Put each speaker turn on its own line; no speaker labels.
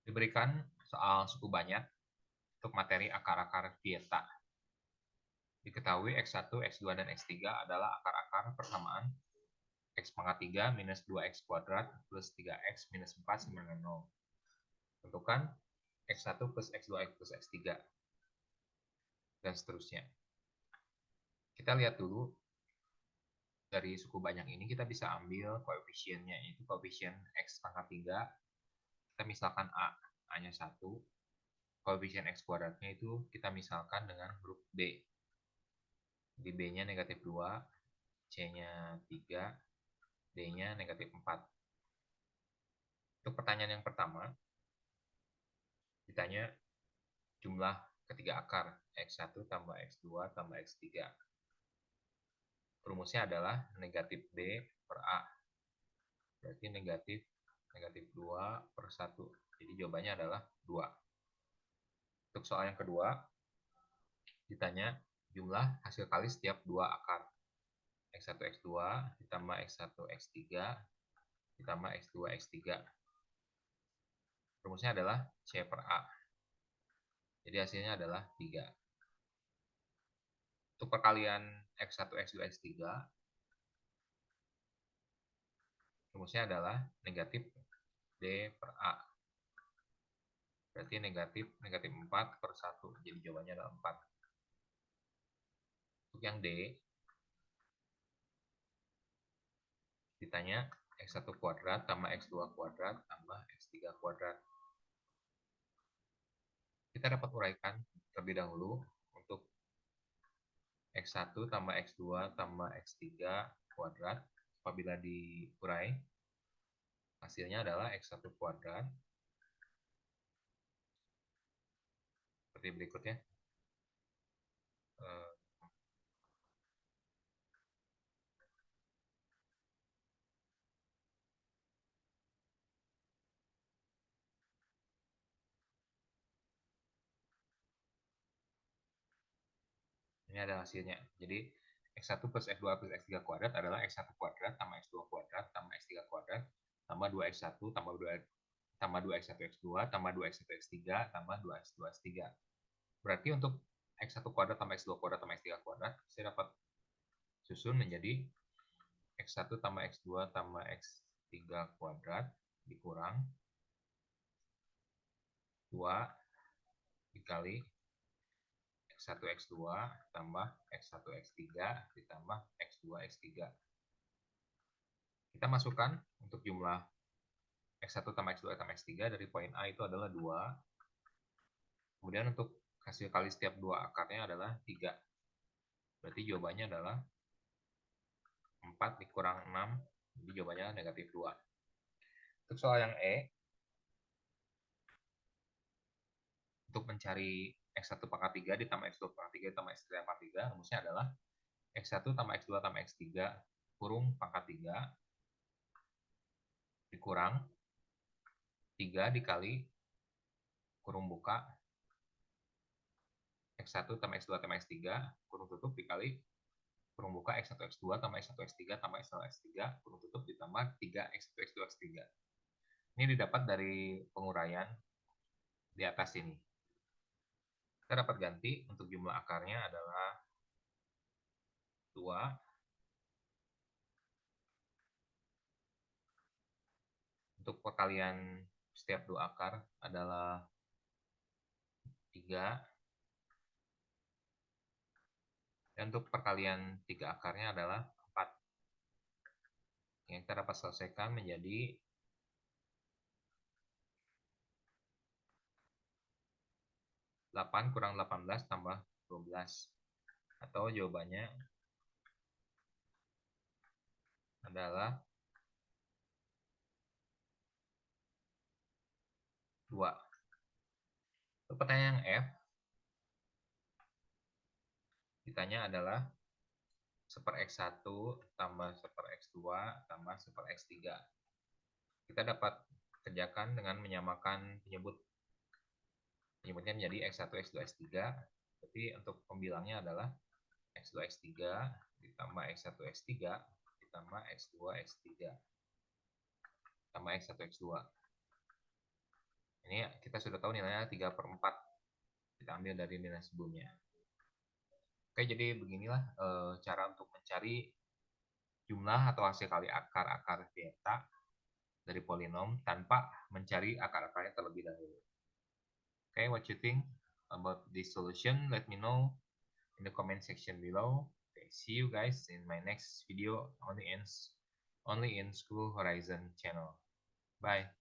Diberikan soal suku banyak untuk materi akar-akar Vieta. Diketahui X1, X2, dan X3 adalah akar-akar persamaan X pangkat 3 minus 2X kuadrat plus 3X minus 4 sama dengan 0. Tentukan X1 plus X2 plus X3. Dan seterusnya. Kita lihat dulu. Dari suku banyak ini kita bisa ambil koefisiennya, yaitu koefisien X pangkat 3. Kita misalkan A, A-nya 1. Koefisien X kuadratnya itu kita misalkan dengan huruf B. Di B-nya negatif 2, C-nya 3, D-nya negatif 4. Untuk pertanyaan yang pertama, ditanya jumlah ketiga akar, X1 tambah X2 tambah X3. Rumusnya adalah negatif B per A. Berarti negatif 2 per 1. Jadi jawabannya adalah 2. Untuk soal yang kedua, ditanya jumlah hasil kali setiap dua akar. X1, X2 ditambah X1, X3 ditambah X2, X3. Rumusnya adalah C per A. Jadi hasilnya adalah 3. Untuk perkalian X1, X2, X3, rumusnya adalah negatif D per A. Berarti negatif 4 per 1. Jadi jawabannya adalah 4. Untuk yang D, ditanya X1 kuadrat tambah X2 kuadrat tambah X3 kuadrat. Kita dapat uraikan terlebih dahulu untuk X1 tambah X2 tambah X3 kuadrat. Apabila diurai, hasilnya adalah X1 kuadrat. Seperti berikutnya. Ini adalah hasilnya. Jadi X1 plus X2 plus X3 kuadrat adalah X1 kuadrat tambah X2 kuadrat tambah X3 kuadrat tambah 2X1 tambah 2X1 X2 tambah 2X1 X3 tambah 2X2 X3. Berarti untuk X1 kuadrat tambah X2 kuadrat tambah X3 kuadrat, saya dapat susun menjadi X1 tambah X2 tambah X3 kuadrat dikurang 2 dikali X1 X2 tambah X1 X3 ditambah X2 X3. Kita masukkan untuk jumlah X1 tambah X2 tambah X3 dari poin A itu adalah 2. Kemudian untuk hasil kali setiap dua akarnya adalah 3. Berarti jawabannya adalah 4 dikurang 6. Jadi jawabannya negatif 2. Untuk soal yang E, untuk mencari X1 pangkat 3 ditambah X2 pangkat 3 ditambah X3 pangkat 3, rumusnya adalah X1 tambah X2 tambah X3 kurung pangkat 3 dikurang 3 dikali kurung buka X1 tambah X2 tambah X3 kurung tutup dikali kurung buka X1 X2 tambah X1 X3 tambah X1 X3 kurung tutup ditambah 3 X1 X2 X3. Ini didapat dari penguraian di atas ini. Kita dapat ganti untuk jumlah akarnya adalah 2. Untuk perkalian setiap dua akar adalah 3. Dan untuk perkalian 3 akarnya adalah 4. Yang kita dapat selesaikan menjadi 8 kurang 18 tambah 12. Atau jawabannya adalah 2. Untuk pertanyaan F, ditanya adalah 1/X1 tambah 1/X2 tambah 1/X3. Kita dapat kerjakan dengan menyamakan penyebutnya menjadi X1, X2, X3. Tapi untuk pembilangnya adalah X2, X3 ditambah X1, X3 ditambah X2, X3 tambah X1, X2. Ini kita sudah tahu nilainya 3/4. Kita ambil dari nilai sebelumnya. Oke, jadi beginilah cara untuk mencari jumlah atau hasil kali akar-akar theta dari polinom tanpa mencari akar-akarnya terlebih dahulu. Okay, what you think about this solution? Let me know in the comment section below. Okay, see you guys in my next video only in School Horizon channel. Bye.